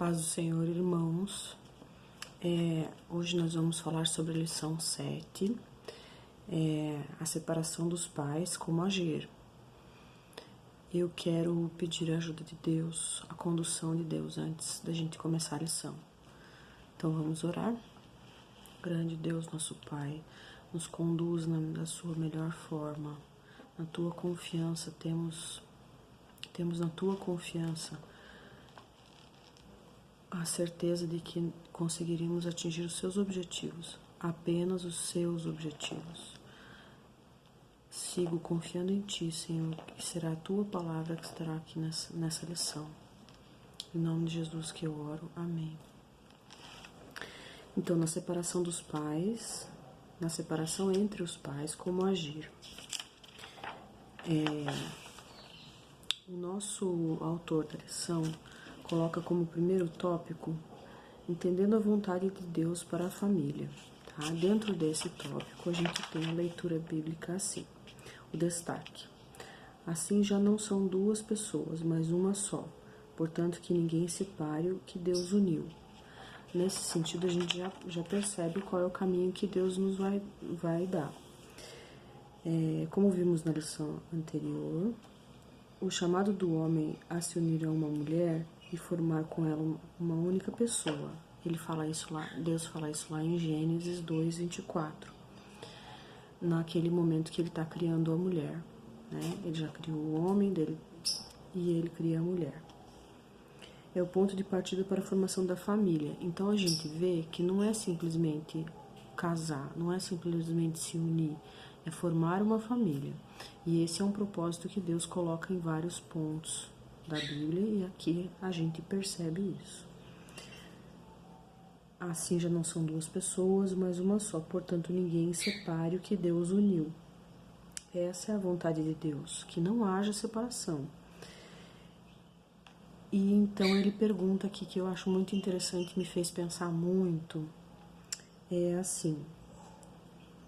Paz do Senhor, irmãos. Hoje nós vamos falar sobre a lição 7, a separação dos pais, como agir. Eu quero pedir a ajuda de Deus, a condução de Deus antes da gente começar a lição. Então vamos orar. Grande Deus, nosso Pai, nos conduz da sua melhor forma, na tua confiança, temos na tua confiança a certeza de que conseguiríamos atingir os seus objetivos, apenas os seus objetivos. Sigo confiando em Ti, Senhor, que será a Tua palavra que estará aqui nessa lição. Em nome de Jesus que eu oro. Amém. Então, na separação dos pais, na separação entre os pais, como agir? O nosso autor da lição coloca como primeiro tópico entendendo a vontade de Deus para a família. Tá? Dentro desse tópico a gente tem a leitura bíblica assim, o destaque. Assim já não são duas pessoas, mas uma só. Portanto, que ninguém separe o que Deus uniu. Nesse sentido, a gente já percebe qual é o caminho que Deus nos vai dar. Como vimos na lição anterior, o chamado do homem a se unir a uma mulher e formar com ela uma única pessoa. Deus fala isso lá em Gênesis 2:24. Naquele momento que ele está criando a mulher, né? Ele já criou o homem dele e ele cria a mulher. É o ponto de partida para a formação da família. Então a gente vê que não é simplesmente casar, não é simplesmente se unir, é formar uma família. E esse é um propósito que Deus coloca em vários pontos da Bíblia e aqui a gente percebe isso. Assim já não são duas pessoas, mas uma só, portanto ninguém separe o que Deus uniu. Essa é a vontade de Deus, que não haja separação. E então ele pergunta aqui, que eu acho muito interessante, me fez pensar muito, é assim,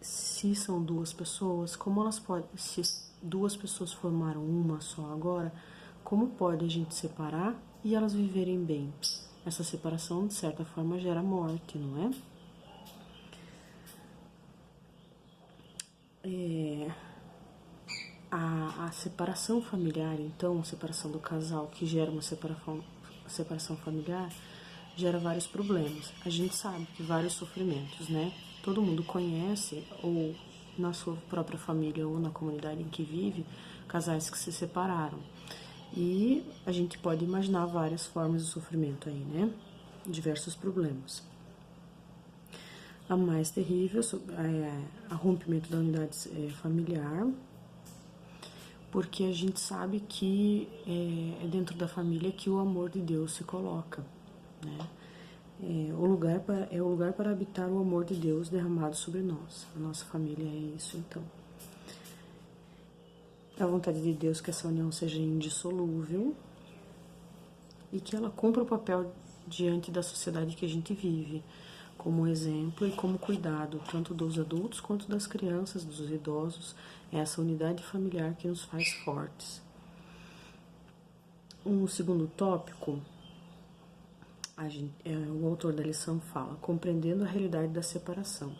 se são duas pessoas, como elas podem, se duas pessoas formaram uma só agora, como pode a gente separar e elas viverem bem? Essa separação, de certa forma, gera morte, não é? A separação familiar, então, a separação do casal, que gera uma separação familiar, gera vários problemas. A gente sabe que vários sofrimentos, né? Todo mundo conhece, ou na sua própria família ou na comunidade em que vive, casais que se separaram. E a gente pode imaginar várias formas de sofrimento aí, né? Diversos problemas. A mais terrível é o rompimento da unidade familiar, porque a gente sabe que é dentro da família que o amor de Deus se coloca, né? É o lugar para habitar o amor de Deus derramado sobre nós. A nossa família é isso, então. É a vontade de Deus que essa união seja indissolúvel e que ela cumpra o papel diante da sociedade que a gente vive, como exemplo e como cuidado, tanto dos adultos quanto das crianças, dos idosos. É essa unidade familiar que nos faz fortes. Um segundo tópico, o autor da lição fala, compreendendo a realidade da separação.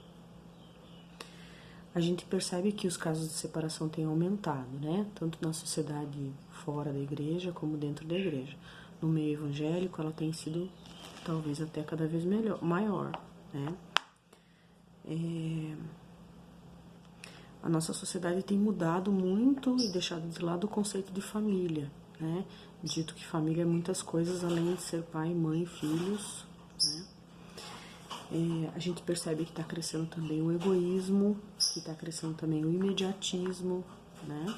A gente percebe que os casos de separação têm aumentado, né? Tanto na sociedade fora da igreja como dentro da igreja. No meio evangélico, ela tem sido talvez até cada vez maior, né? A nossa sociedade tem mudado muito e deixado de lado o conceito de família, né? Dito que família é muitas coisas além de ser pai, mãe, filhos, né? A gente percebe que está crescendo também o egoísmo, que está crescendo também o imediatismo, né?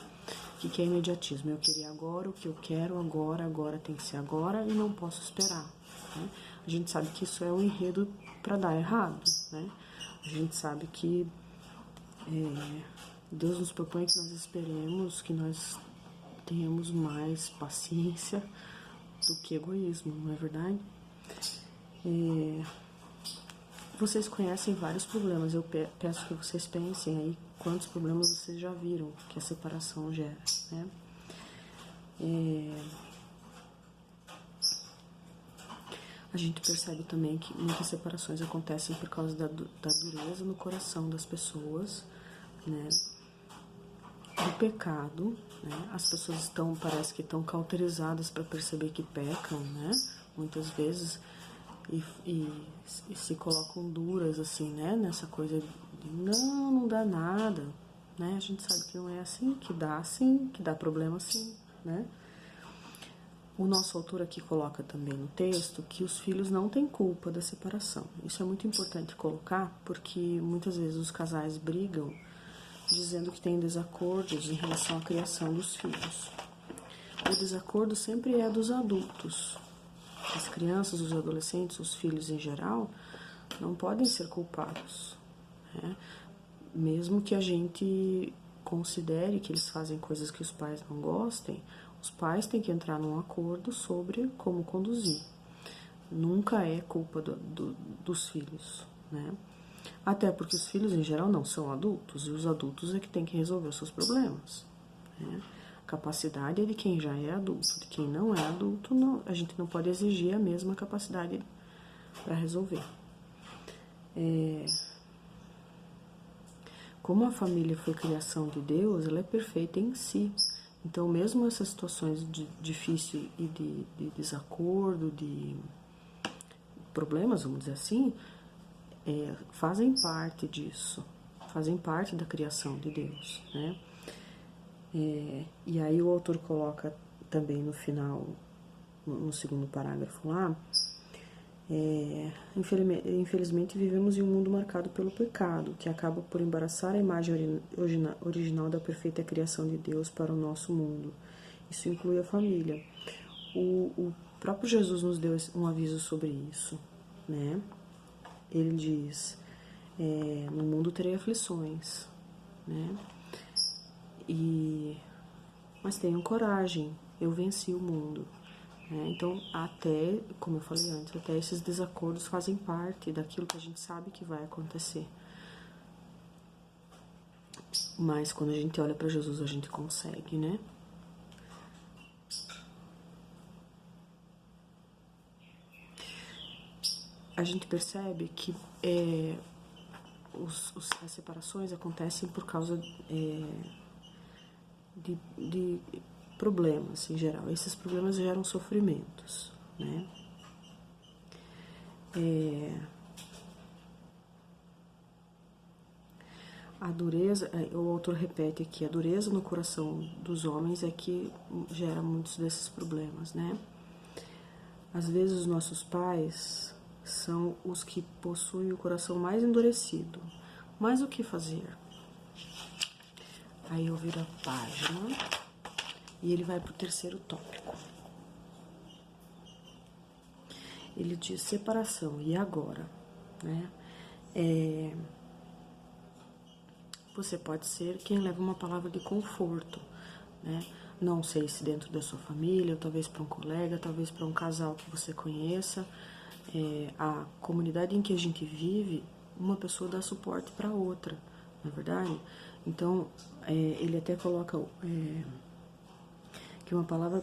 O que é imediatismo? Eu queria agora, o que eu quero agora tem que ser agora e não posso esperar, né? A gente sabe que isso é um enredo para dar errado, né? A gente sabe que Deus nos propõe que nós esperemos, que nós tenhamos mais paciência do que egoísmo, não é verdade? Vocês conhecem vários problemas, eu peço que vocês pensem aí quantos problemas vocês já viram que a separação gera, né? A gente percebe também que muitas separações acontecem por causa da dureza no coração das pessoas, né? Do pecado, né? As pessoas parece que estão cauterizadas para perceber que pecam, né? Muitas vezes, e se colocam duras, assim, né? Nessa coisa de não dá nada, né? A gente sabe que não é assim, que dá problema sim, né? O nosso autor aqui coloca também no texto que os filhos não têm culpa da separação. Isso é muito importante colocar, porque muitas vezes os casais brigam dizendo que tem desacordos em relação à criação dos filhos. O desacordo sempre é dos adultos. As crianças, os adolescentes, os filhos em geral, não podem ser culpados, né? Mesmo que a gente considere que eles fazem coisas que os pais não gostem, os pais têm que entrar num acordo sobre como conduzir. Nunca é culpa dos filhos, né? Até porque os filhos, em geral, não são adultos, e os adultos é que têm que resolver os seus problemas, né? A capacidade é de quem já é adulto, de quem não é adulto, não, a gente não pode exigir a mesma capacidade para resolver. Como a família foi criação de Deus, ela é perfeita em si. Então, mesmo essas situações de difícil e de desacordo, de problemas, vamos dizer assim, fazem parte disso, fazem parte da criação de Deus, né? E aí o autor coloca também no final, no segundo parágrafo lá, infelizmente vivemos em um mundo marcado pelo pecado, que acaba por embaraçar a imagem original da perfeita criação de Deus para o nosso mundo. Isso inclui a família. O próprio Jesus nos deu um aviso sobre isso, né? Ele diz, no mundo terei aflições, né? Mas tenham coragem, eu venci o mundo. Então, até, como eu falei antes, até esses desacordos fazem parte daquilo que a gente sabe que vai acontecer. Mas quando a gente olha para Jesus, a gente consegue, né? A gente percebe que as separações acontecem por causa de problemas em geral. Esses problemas geram sofrimentos, né? A dureza, o autor repete aqui, a dureza no coração dos homens é que gera muitos desses problemas, né? Às vezes os nossos pais são os que possuem o coração mais endurecido. Mas o que fazer? Aí eu viro a página e ele vai para o terceiro tópico. Ele diz separação, e agora? Né? Você pode ser quem leva uma palavra de conforto, né? Não sei se dentro da sua família, ou talvez para um colega, talvez para um casal que você conheça. A comunidade em que a gente vive, uma pessoa dá suporte para outra, não é verdade? Então, ele até coloca que uma palavra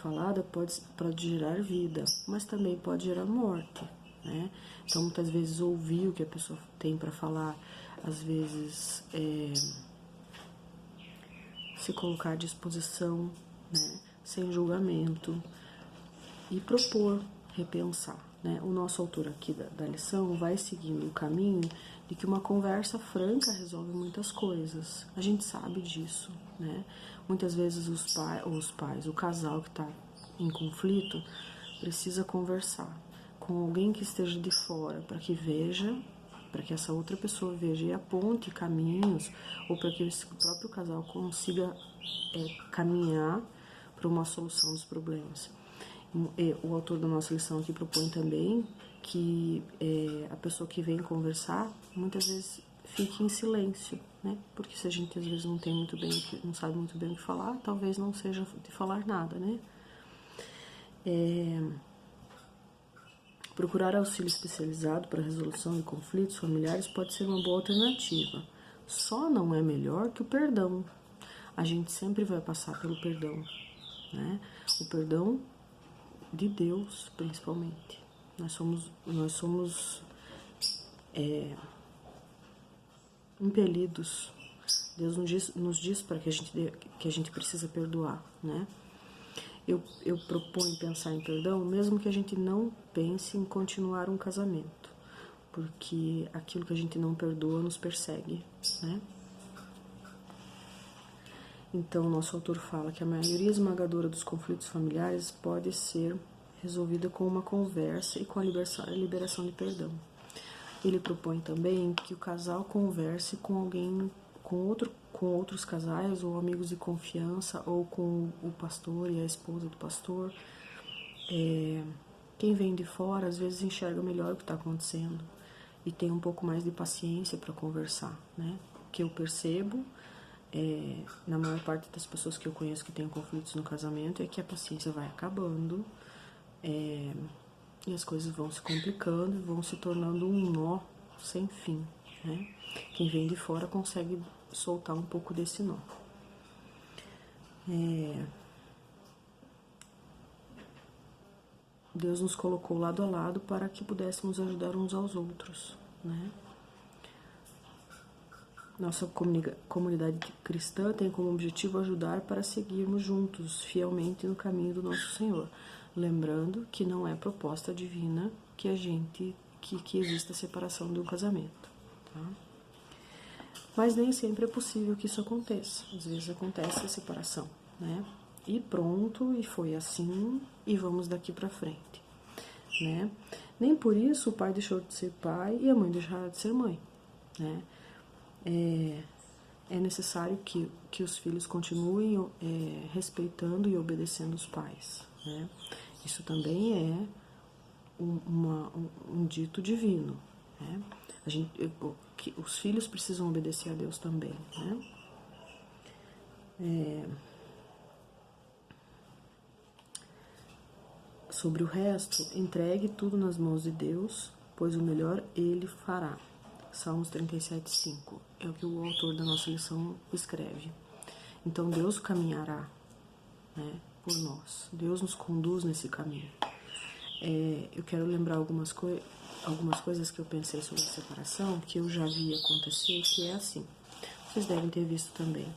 falada pode gerar vida, mas também pode gerar morte, né? Então, muitas vezes, ouvir o que a pessoa tem para falar, às vezes, se colocar à disposição, né? Sem julgamento, e propor, repensar, né? O nosso autor aqui da lição vai seguindo o caminho de que uma conversa franca resolve muitas coisas. A gente sabe disso, né? Muitas vezes os pais, o casal que está em conflito, precisa conversar com alguém que esteja de fora para que veja, para que essa outra pessoa veja e aponte caminhos, ou para que o próprio casal consiga caminhar para uma solução dos problemas. O autor da nossa lição aqui propõe também que a pessoa que vem conversar muitas vezes fique em silêncio, né? Porque se a gente às vezes não sabe muito bem o que falar, talvez não seja de falar nada, né? Procurar auxílio especializado para a resolução de conflitos familiares pode ser uma boa alternativa. Só não é melhor que o perdão. A gente sempre vai passar pelo perdão, né? O perdão de Deus, principalmente, Nós somos impelidos. Deus nos diz para que a gente precisa perdoar, né? Eu proponho pensar em perdão, mesmo que a gente não pense em continuar um casamento, porque aquilo que a gente não perdoa nos persegue, né? Então, nosso autor fala que a maioria esmagadora dos conflitos familiares pode ser resolvida com uma conversa e com a liberação de perdão. Ele propõe também que o casal converse com alguém, com outros casais ou amigos de confiança, ou com o pastor e a esposa do pastor. Quem vem de fora às vezes enxerga melhor o que está acontecendo e tem um pouco mais de paciência para conversar, né? O que eu percebo na maior parte das pessoas que eu conheço que têm conflitos no casamento é que a paciência vai acabando e as coisas vão se complicando e vão se tornando um nó sem fim, né? Quem vem de fora consegue soltar um pouco desse nó. Deus nos colocou lado a lado para que pudéssemos ajudar uns aos outros, né? Nossa comunidade cristã tem como objetivo ajudar para seguirmos juntos, fielmente no caminho do nosso Senhor. Lembrando que não é proposta divina que exista separação de um casamento, tá? Mas nem sempre é possível que isso aconteça. Às vezes acontece a separação, né? E pronto, e foi assim, e vamos daqui para frente, né? Nem por isso o pai deixou de ser pai e a mãe deixará de ser mãe, né? É necessário que os filhos continuem respeitando e obedecendo os pais, né? Isso também é um dito divino, né? Os filhos precisam obedecer a Deus também, né? Sobre o resto, entregue tudo nas mãos de Deus, pois o melhor Ele fará. Salmos 37:5 é o que o autor da nossa lição escreve. Então Deus caminhará, né, por nós. Deus nos conduz nesse caminho. Eu quero lembrar algumas coisas que eu pensei sobre a separação, que eu já vi acontecer, que é assim. Vocês devem ter visto também.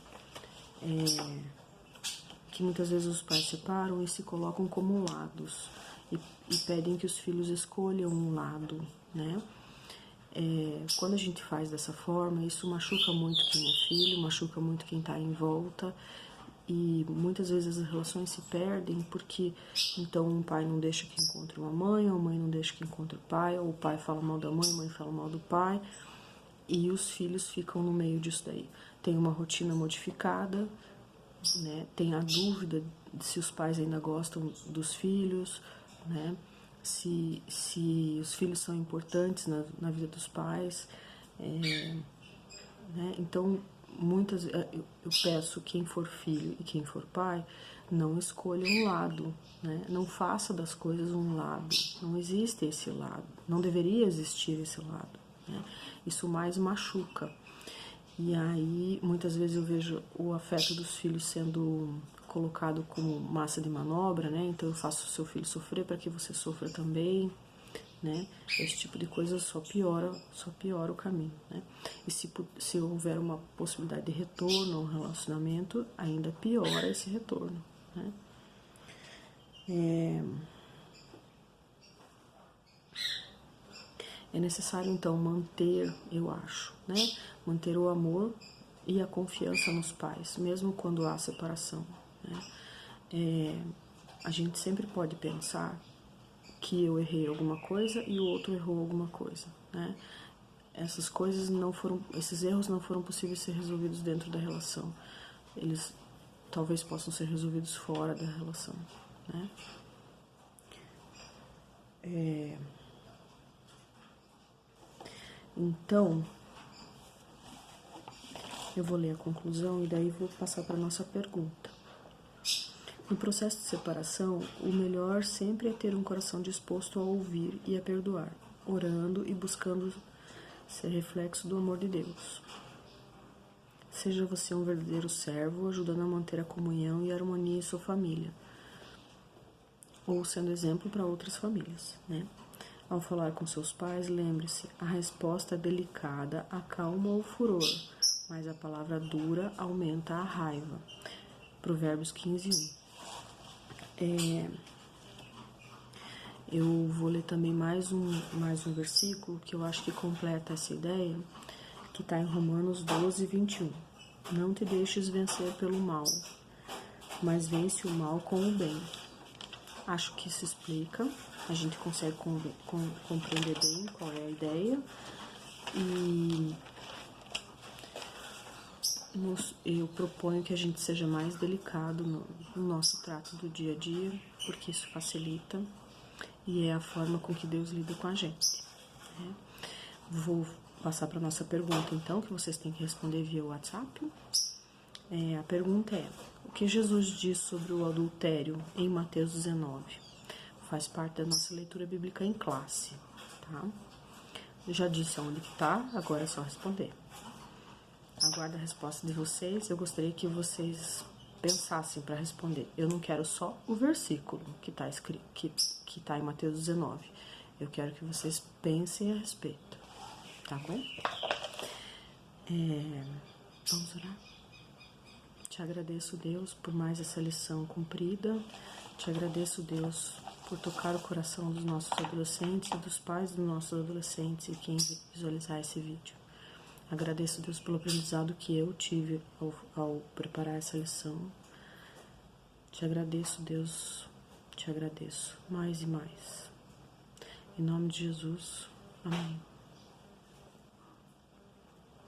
Que muitas vezes os pais separam e se colocam como lados e pedem que os filhos escolham um lado, né? Quando a gente faz dessa forma, isso machuca muito quem é filho, machuca muito quem está em volta, e muitas vezes as relações se perdem porque então um pai não deixa que encontre uma mãe, ou a mãe não deixa que encontre o pai, ou o pai fala mal da mãe, a mãe fala mal do pai, e os filhos ficam no meio disso daí. Tem uma rotina modificada, né? Tem a dúvida de se os pais ainda gostam dos filhos, né? Se os filhos são importantes na vida dos pais, né? Então, eu peço quem for filho e quem for pai, não escolha um lado, né? Não faça das coisas um lado, não existe esse lado, não deveria existir esse lado, né? Isso mais machuca. E aí, muitas vezes eu vejo o afeto dos filhos sendo colocado como massa de manobra, né? Então eu faço o seu filho sofrer para que você sofra também, né? Esse tipo de coisa só piora o caminho, né? E se houver uma possibilidade de retorno ao relacionamento, ainda piora esse retorno, né? É necessário, então, manter, eu acho, né? Manter o amor e a confiança nos pais, mesmo quando há separação, né? A gente sempre pode pensar que eu errei alguma coisa e o outro errou alguma coisa, né? Esses erros não foram possíveis ser resolvidos dentro da relação. Eles talvez possam ser resolvidos fora da relação, né? Então, eu vou ler a conclusão e daí vou passar para a nossa pergunta. No processo de separação, o melhor sempre é ter um coração disposto a ouvir e a perdoar, orando e buscando ser reflexo do amor de Deus. Seja você um verdadeiro servo, ajudando a manter a comunhão e a harmonia em sua família, ou sendo exemplo para outras famílias, né? Ao falar com seus pais, lembre-se, a resposta delicada acalma o furor, mas a palavra dura aumenta a raiva. Provérbios 15:1. Eu vou ler também mais um versículo que eu acho que completa essa ideia, que está em Romanos 12:21. Não te deixes vencer pelo mal, mas vence o mal com o bem. Acho que isso explica, a gente consegue compreender bem qual é a ideia. E eu proponho que a gente seja mais delicado no nosso trato do dia a dia, porque isso facilita e é a forma com que Deus lida com a gente, né? Vou passar para a nossa pergunta, então, que vocês têm que responder via WhatsApp. A pergunta é: o que Jesus diz sobre o adultério em Mateus 19? Faz parte da nossa leitura bíblica em classe, tá? Eu já disse onde que tá, agora é só responder. Aguardo a resposta de vocês. Eu gostaria que vocês pensassem para responder. Eu não quero só o versículo que está escrito, que tá em Mateus 19. Eu quero que vocês pensem a respeito, tá bom? Vamos orar? Te agradeço, Deus, por mais essa lição cumprida. Te agradeço, Deus, por tocar o coração dos nossos adolescentes e dos pais dos nossos adolescentes e quem visualizar esse vídeo. Agradeço, Deus, pelo aprendizado que eu tive ao preparar essa lição. Te agradeço, Deus, te agradeço mais e mais. Em nome de Jesus, amém.